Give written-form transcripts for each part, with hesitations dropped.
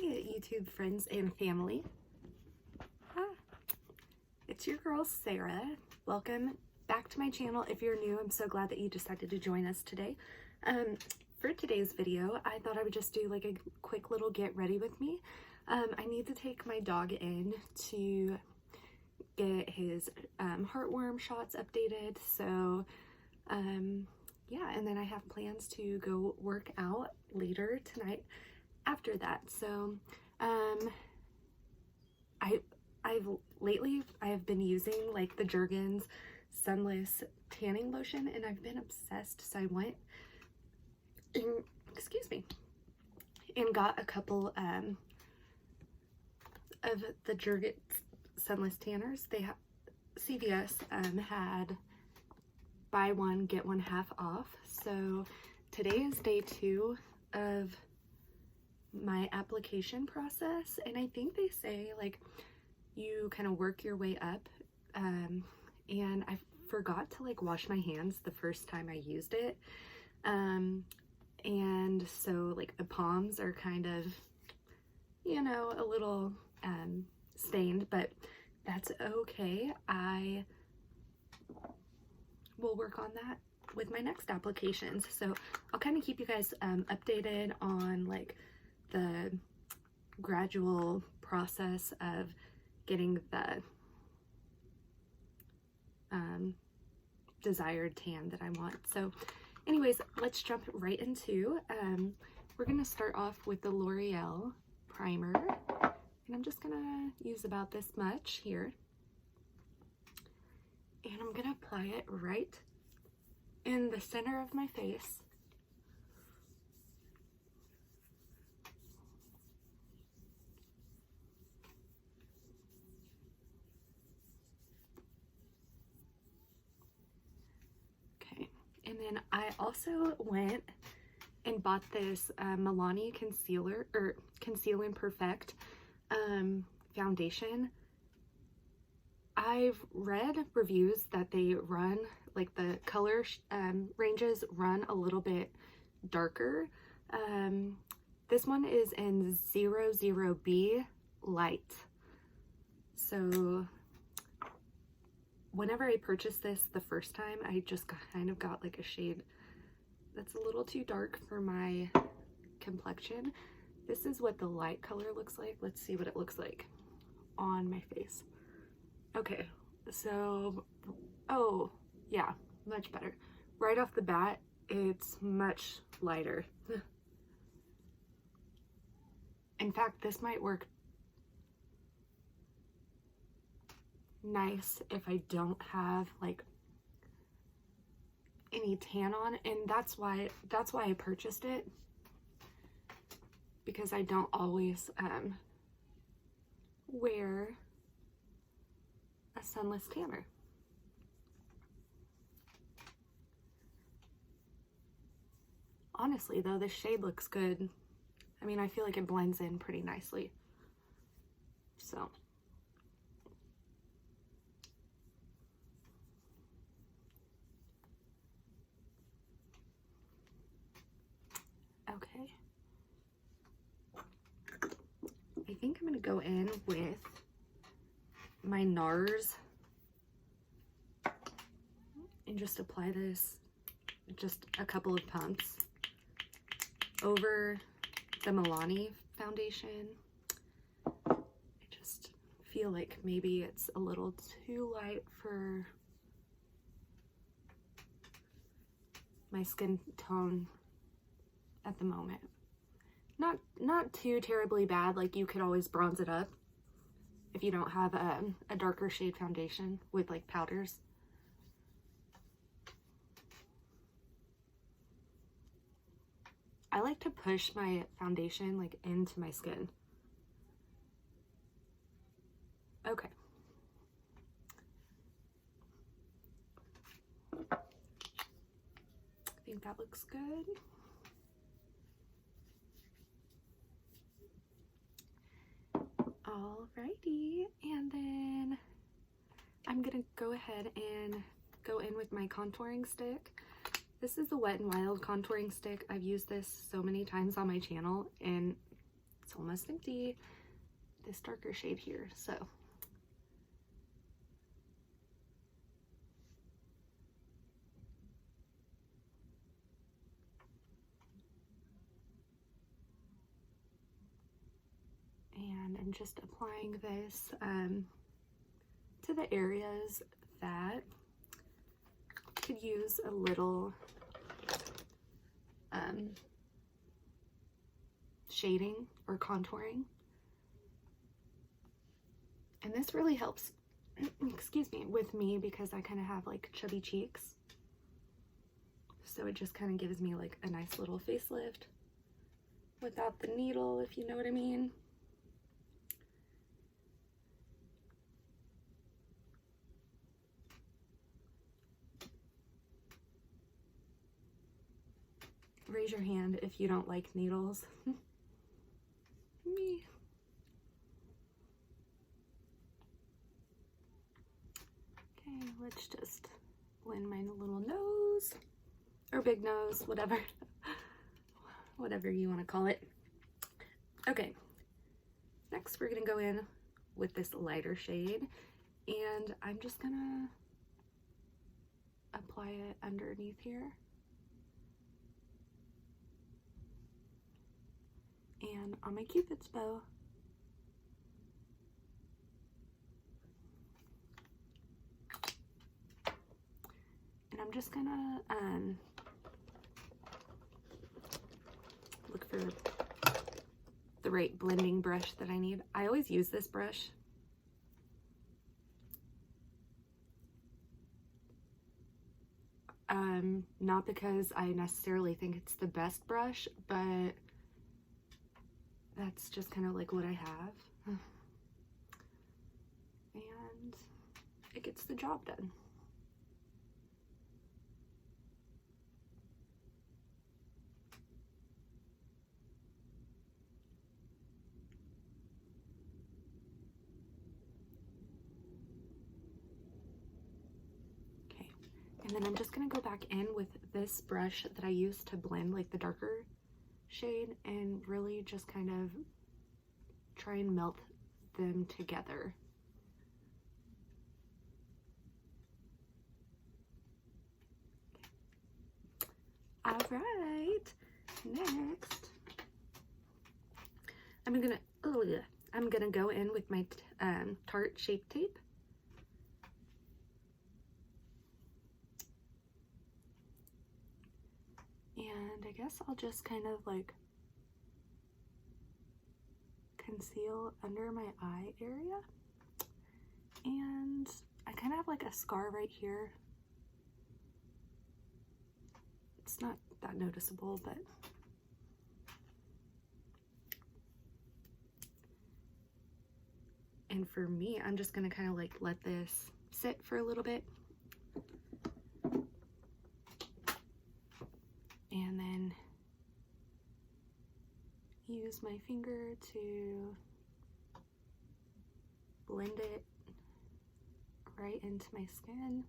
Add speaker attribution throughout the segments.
Speaker 1: YouTube friends and family. It's your girl Sarah. Welcome back to my channel. If you're new, I'm so glad that you decided to join us today. For today's video, I thought I would just do like a quick little get ready with me. I need to take my dog in to get his heartworm shots updated. So yeah, and then I have plans to go work out later tonight after that. So I have been using like the Jergens Sunless tanning lotion, and I've been obsessed. So I went and, excuse me, and got a couple of the Jergens Sunless tanners. They have CVS had buy one get one half off. So today is day 2 of my application process, and I think they say like you kind of work your way up, and I forgot to like wash my hands the first time I used it, and so like the palms are kind of, you know, a little stained, but that's okay. I will work on that with my next applications. So I'll kind of keep you guys updated on like the gradual process of getting the desired tan that I want. So anyways, let's jump right into, we're gonna start off with the L'Oreal primer, and I'm just gonna use about this much here, and I'm gonna apply it right in the center of my face. And then I also went and bought this Milani concealer, or Conceal and Perfect foundation. I've read reviews that they run, like the color ranges run a little bit darker. This one is in 00B Light. So whenever I purchased this the first time, I just kind of got like a shade that's a little too dark for my complexion. This is what the light color looks like. Let's see what it looks like on my face. Okay, so, oh yeah, much better. Right off the bat, it's much lighter. In fact, this might work nice if I don't have like any tan on, and that's why I purchased it, because I don't always wear a sunless tanner. Honestly though, this shade looks good. I mean, I feel like it blends in pretty nicely. So okay, I think I'm gonna go in with my NARS and just apply this, just a couple of pumps over the Milani foundation. I just feel like maybe it's a little too light for my skin tone at the moment. Not too terribly bad. Like, you could always bronze it up if you don't have a darker shade foundation with like powders. I like to push my foundation like into my skin. Okay. I think that looks good. Alrighty, and then I'm gonna go ahead and go in with my contouring stick. This is the Wet n Wild contouring stick. I've used this so many times on my channel, and It's almost empty. This darker shade here, so. And I'm just applying this to the areas that could use a little shading or contouring. And this really helps, excuse me, with me because I kind of have like chubby cheeks. So it just kind of gives me like a nice little facelift without the needle, if you know what I mean. Raise your hand if you don't like needles. Me. Okay, let's just blend my little nose, or big nose, whatever. Whatever you want to call it. Okay, next we're gonna go in with this lighter shade, and I'm just gonna apply it underneath here. And on my Cupid's bow. And I'm just gonna look for the right blending brush that I need. I always use this brush. Not because I necessarily think it's the best brush, but that's just kind of like what I have. And it gets the job done. Okay, and then I'm just gonna go back in with this brush that I used to blend like the darker shade and really just kind of try and melt them together. All right, next I'm gonna go in with my Tarte Shape Tape. And I guess I'll just kind of like conceal under my eye area. And I kind of have like a scar right here. It's not that noticeable, but and for me, I'm just gonna kind of like let this sit for a little bit. And then use my finger to blend it right into my skin.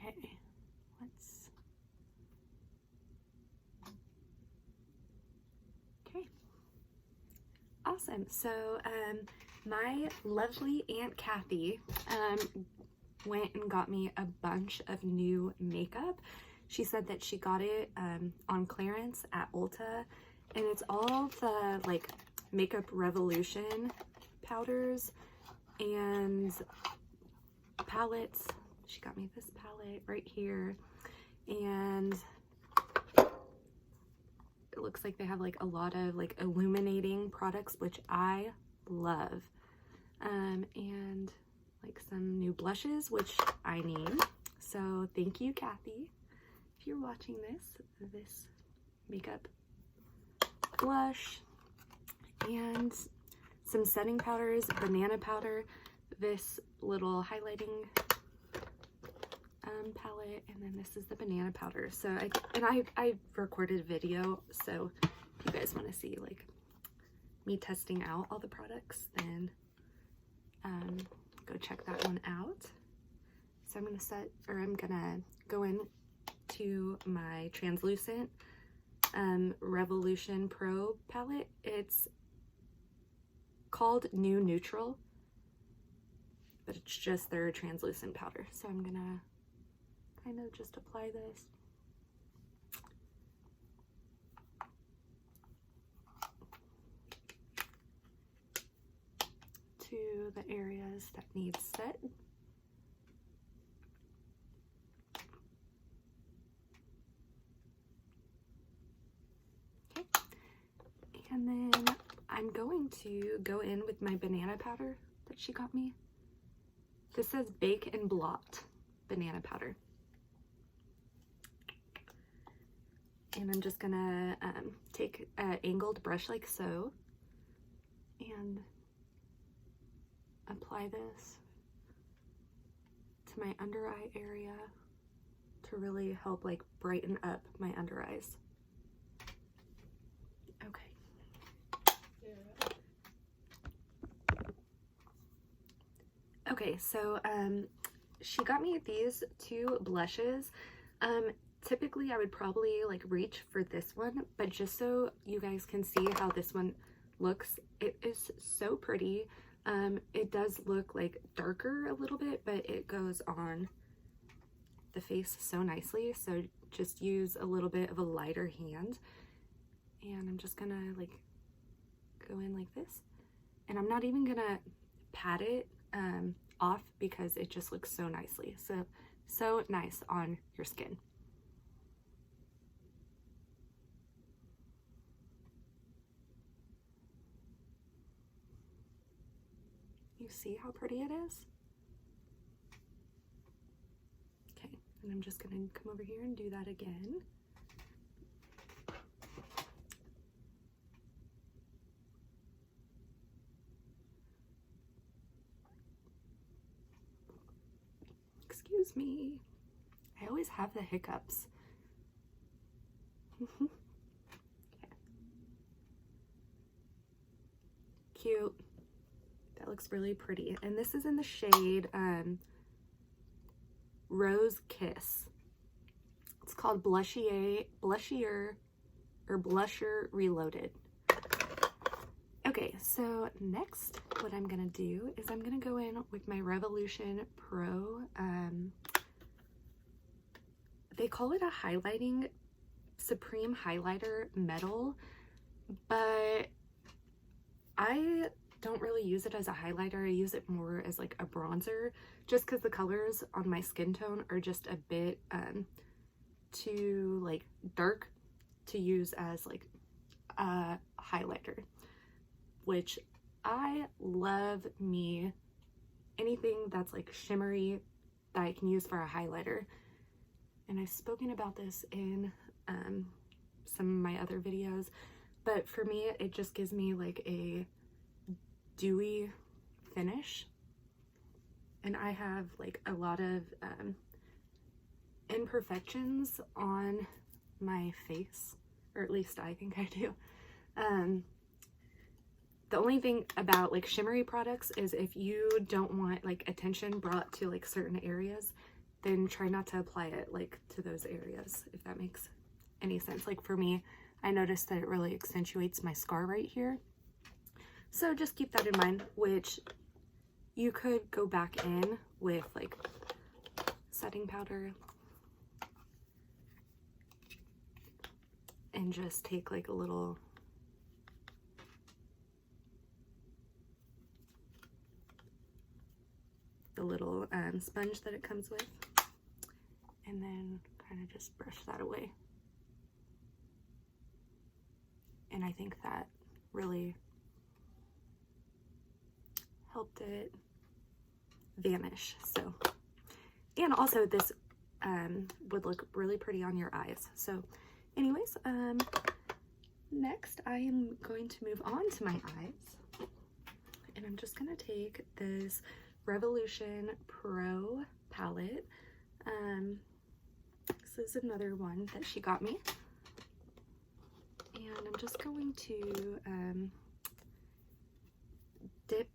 Speaker 1: Okay, okay, awesome. So my lovely Aunt Kathy went and got me a bunch of new makeup. She said that she got it on clearance at Ulta, and it's all the like Makeup Revolution powders and palettes. She got me this palette right here, and it looks like they have like a lot of like illuminating products, which I love, and like some new blushes, which I need. So thank you, Kathy, if you're watching this makeup blush, and some setting powders, banana powder, this little highlighting palette, and then this is the banana powder. So I recorded a video, so if you guys want to see like me testing out all the products, then go check that one out. So I'm gonna go in to my translucent Revolution Pro palette. It's called New Neutral, but it's just their translucent powder. So I'm gonna kind of just apply this. To the areas that need set. Okay. And then I'm going to go in with my banana powder that she got me. This says Bake and Blot banana powder. And I'm just gonna take an angled brush like so and apply this to my under eye area to really help like brighten up my under eyes. Okay. Okay, so she got me these two blushes. Typically I would probably like reach for this one, but just so you guys can see how this one looks, it is so pretty. It does look like darker a little bit, but it goes on the face so nicely. So just use a little bit of a lighter hand, and I'm just gonna like go in like this, and I'm not even gonna pat it off because it just looks so nicely. So nice on your skin. You see how pretty it is? Okay, and I'm just gonna come over here and do that again. Excuse me. I always have the hiccups. Okay. Cute. That looks really pretty. And this is in the shade Rose Kiss. It's called Blushier Reloaded. Okay, so next what I'm gonna do is I'm gonna go in with my Revolution Pro. They call it a highlighting Supreme Highlighter Metal, but I don't really use it as a highlighter. I use it more as like a bronzer, just because the colors on my skin tone are just a bit too like dark to use as like a highlighter, which I love me anything that's like shimmery that I can use for a highlighter. And I've spoken about this in some of my other videos, but for me it just gives me like a dewy finish, and I have like a lot of imperfections on my face, or at least I think I do. The only thing about like shimmery products is if you don't want like attention brought to like certain areas, then try not to apply it like to those areas, if that makes any sense. Like for me, I noticed that it really accentuates my scar right here. So just keep that in mind, which you could go back in with like setting powder and just take like a little sponge that it comes with, and then kind of just brush that away. And I think that really helped it vanish. So, and also this would look really pretty on your eyes. So anyways, next I am going to move on to my eyes, and I'm just gonna take this Revolution Pro palette. This is another one that she got me. And I'm just going to dip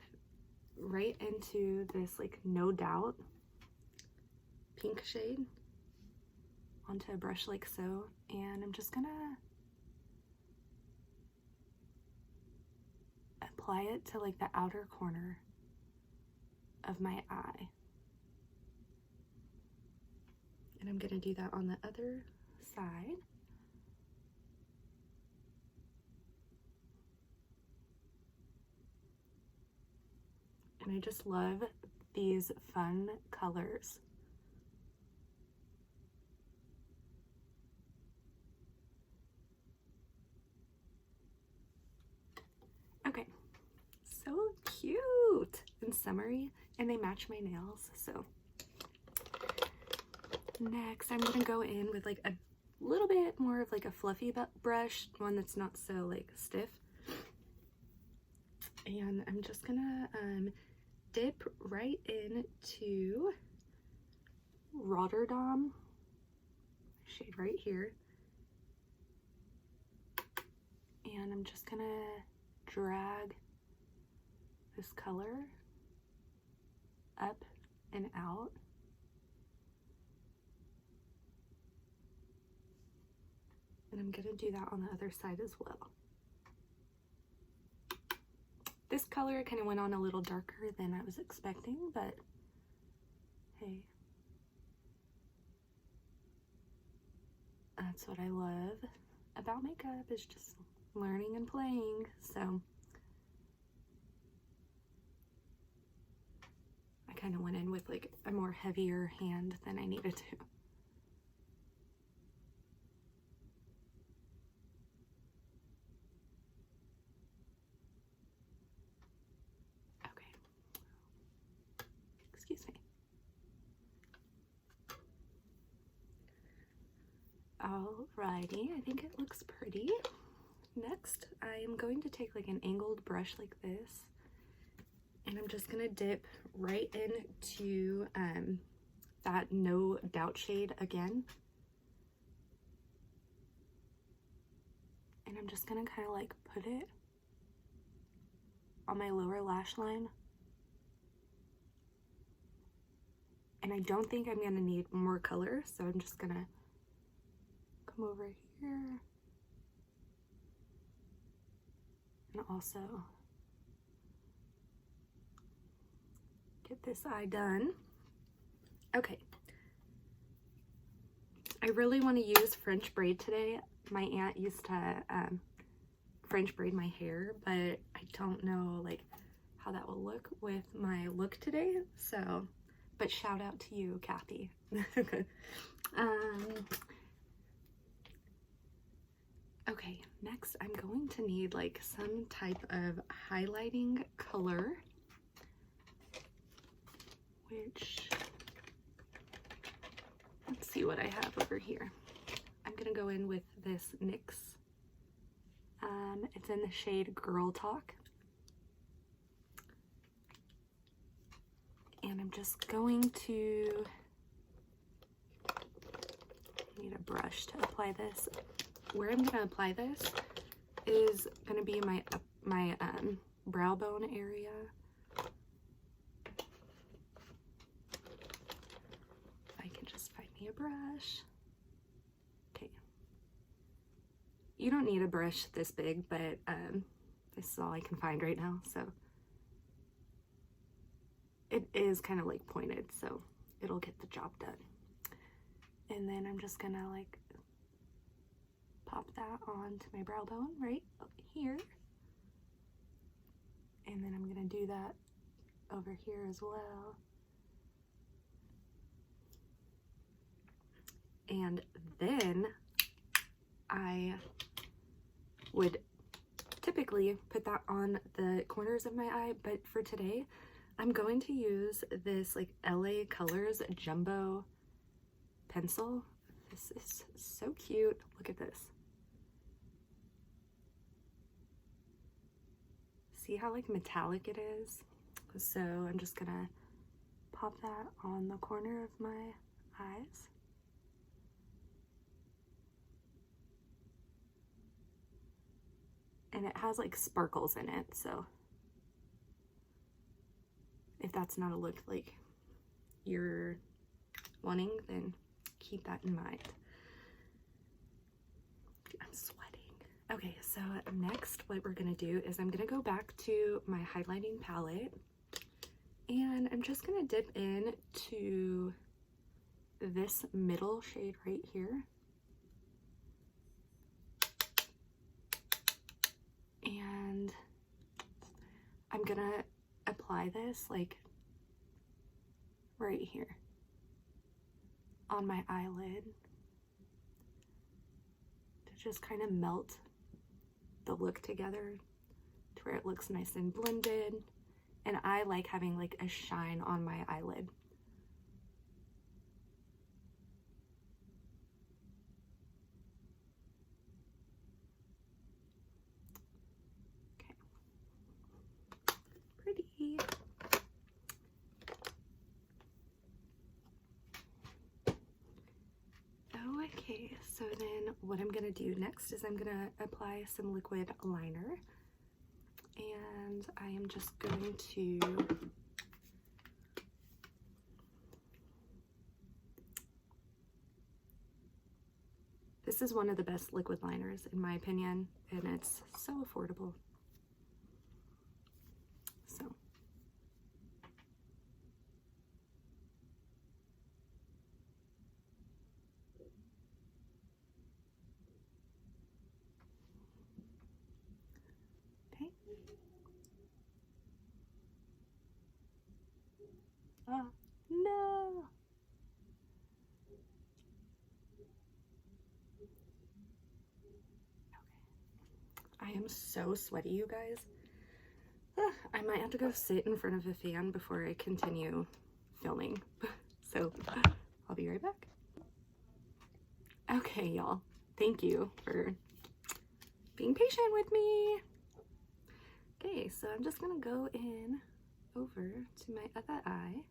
Speaker 1: right into this like No Doubt pink shade onto a brush like so, and I'm just gonna apply it to like the outer corner of my eye. And I'm gonna do that on the other side. And I just love these fun colors. Okay, so cute and summery, and they match my nails. So next I'm gonna go in with like a little bit more of like a fluffy brush, one that's not so like stiff. And I'm just gonna dip right into Rotterdam, shade right here. And I'm just gonna drag this color up and out. And I'm gonna do that on the other side as well. This color kind of went on a little darker than I was expecting, but hey, that's what I love about makeup, is just learning and playing. So I kind of went in with like a more heavier hand than I needed to. Excuse me. Alrighty, I think it looks pretty. Next, I am going to take like an angled brush like this, and I'm just gonna dip right into that No Doubt shade again. And I'm just gonna kind of like put it on my lower lash line. And I don't think I'm gonna need more color, so I'm just gonna come over here and also get this eye done. Okay. I really want to use French braid today. My aunt used to French braid my hair, but I don't know like how that will look with my look today. So, but shout out to you, Kathy. Okay, next I'm going to need like some type of highlighting color, which, let's see what I have over here. I'm gonna go in with this NYX. It's in the shade Girl Talk. And I'm just going to need a brush to apply this. Where I'm gonna apply this is gonna be my brow bone area. If I can just find me a brush. Okay. You don't need a brush this big, but this is all I can find right now, so it is kind of like pointed, so it'll get the job done. And then I'm just gonna like pop that onto my brow bone right up here. And then I'm gonna do that over here as well. And then I would typically put that on the corners of my eye, but for today, I'm going to use this like LA Colors Jumbo pencil. This is so cute. Look at this. See how like metallic it is? So I'm just gonna pop that on the corner of my eyes. And it has like sparkles in it, so if that's not a look like you're wanting, then keep that in mind. I'm sweating. Okay, so next what we're gonna do is I'm gonna go back to my highlighting palette, and I'm just gonna dip into this middle shade right here. And I'm gonna apply this like right here on my eyelid to just kind of melt the look together to where it looks nice and blended. And I like having like a shine on my eyelid. Okay. Pretty. Okay, so then what I'm gonna do next is I'm gonna apply some liquid liner, and I am just going to this is one of the best liquid liners in my opinion, and it's so affordable. So okay. Oh no. I am so sweaty, you guys. I might have to go sit in front of a fan before I continue filming. So I'll be right back. Okay, y'all. Thank you for being patient with me. Okay, so I'm just gonna go in over to my other eye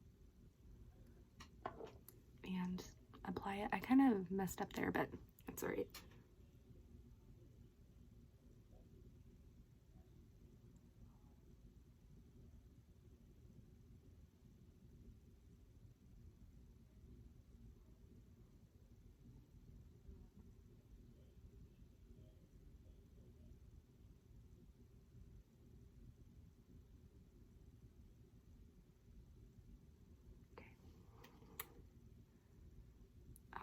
Speaker 1: and apply it. I kind of messed up there, but it's all right.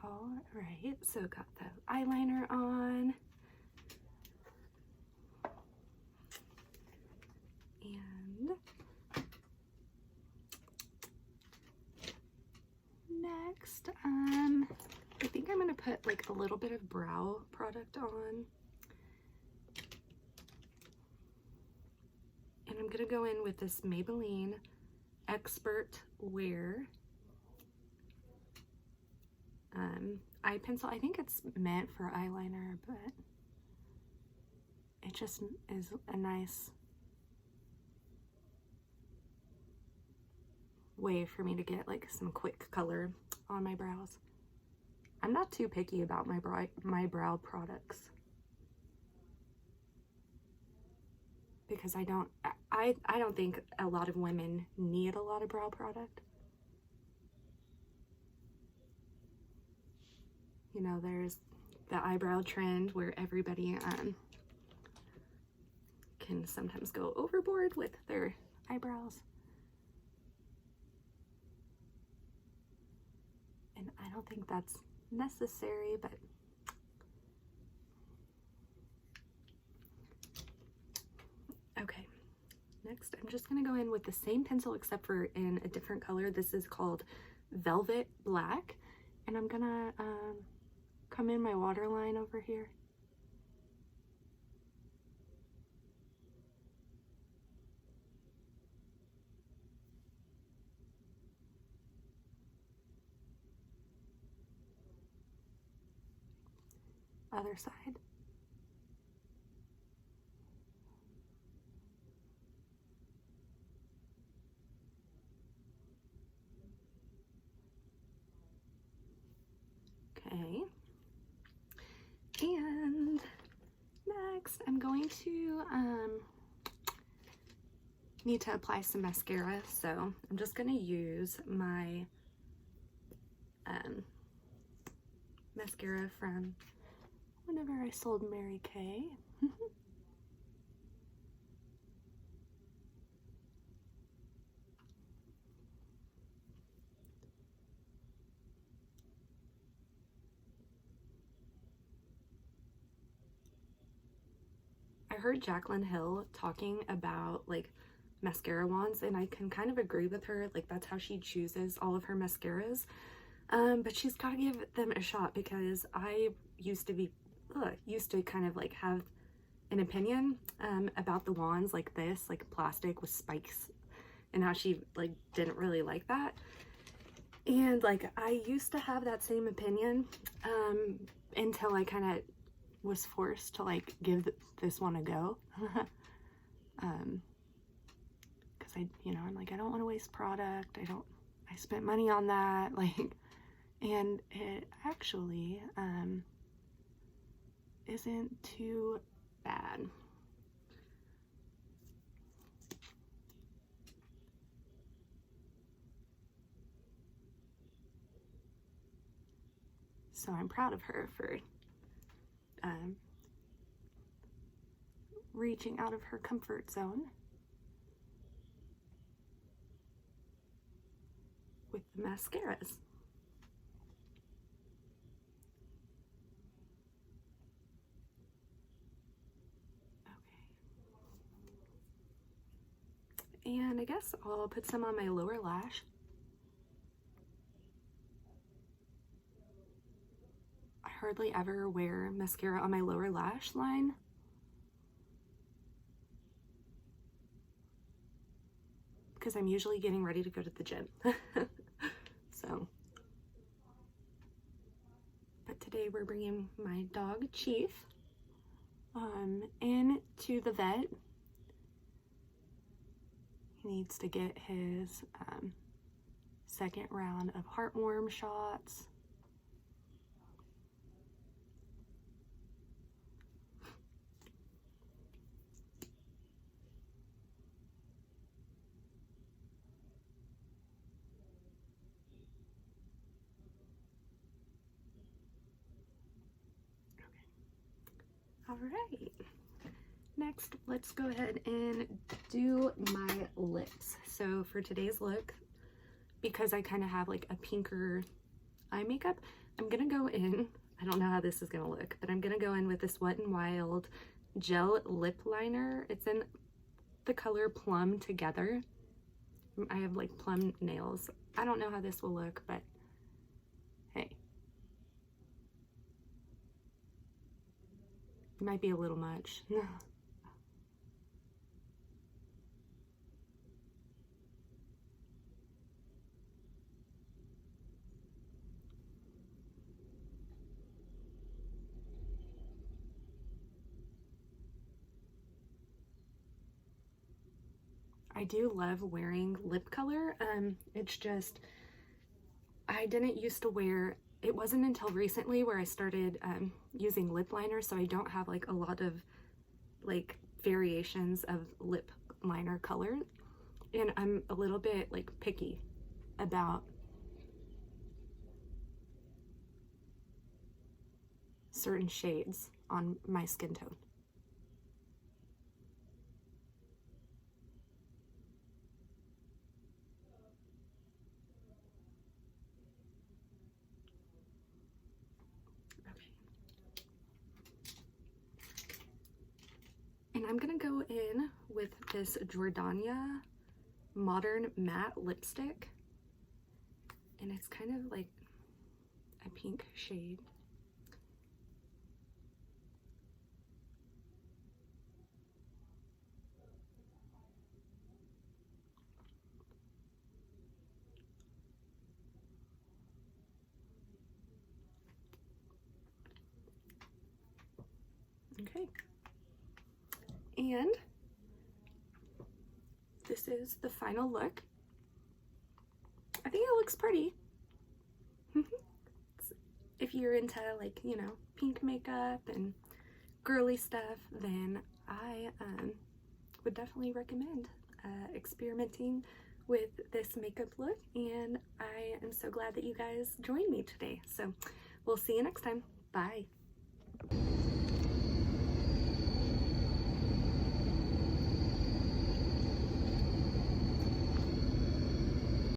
Speaker 1: All right, so got the eyeliner on. And next, I think I'm gonna put like a little bit of brow product on. And I'm gonna go in with this Maybelline Expert Wear eye pencil. I think it's meant for eyeliner, but it just is a nice way for me to get like some quick color on my brows. I'm not too picky about my brow products because I don't think a lot of women need a lot of brow product. You know, there's the eyebrow trend where everybody can sometimes go overboard with their eyebrows. And I don't think that's necessary, but okay. Next, I'm just gonna go in with the same pencil except for in a different color. This is called Velvet Black, and I'm gonna come in my waterline over here. Other side. going to need to apply some mascara, so I'm just going to use my mascara from whenever I sold Mary Kay. I heard Jaclyn Hill talking about like mascara wands, and I can kind of agree with her. Like, that's how she chooses all of her mascaras. But she's got to give them a shot, because I used to kind of like have an opinion about the wands like this, like plastic with spikes, and how she like didn't really like that. And like I used to have that same opinion until I kind of was forced to like give this one a go. Because I'm like, I don't want to waste product. I spent money on that, like, and it actually isn't too bad. So I'm proud of her for reaching out of her comfort zone with the mascaras. Okay. And I guess I'll put some on my lower lash. I hardly ever wear mascara on my lower lash line. Because I'm usually getting ready to go to the gym. So, but today we're bringing my dog Chief in to the vet. He needs to get his second round of heartworm shots. All right, next let's go ahead and do my lips. So for today's look, because I kind of have like a pinker eye makeup, I'm gonna go in, I don't know how this is gonna look, but I'm gonna go in with this Wet n Wild gel lip liner. It's in the color Plum Together. I have like plum nails. I don't know how this will look, but hey. It might be a little much. I do love wearing lip color. It's just, I didn't used to wear, it wasn't until recently where I started using lip liner, so I don't have like a lot of like variations of lip liner color, and I'm a little bit like picky about certain shades on my skin tone. And I'm gonna go in with this Jordania Modern Matte Lipstick, and it's kind of like a pink shade. Okay. And this is the final look. I think it looks pretty. If you're into like, pink makeup and girly stuff, then I would definitely recommend experimenting with this makeup look, and I am so glad that you guys joined me today. So we'll see you next time. Bye.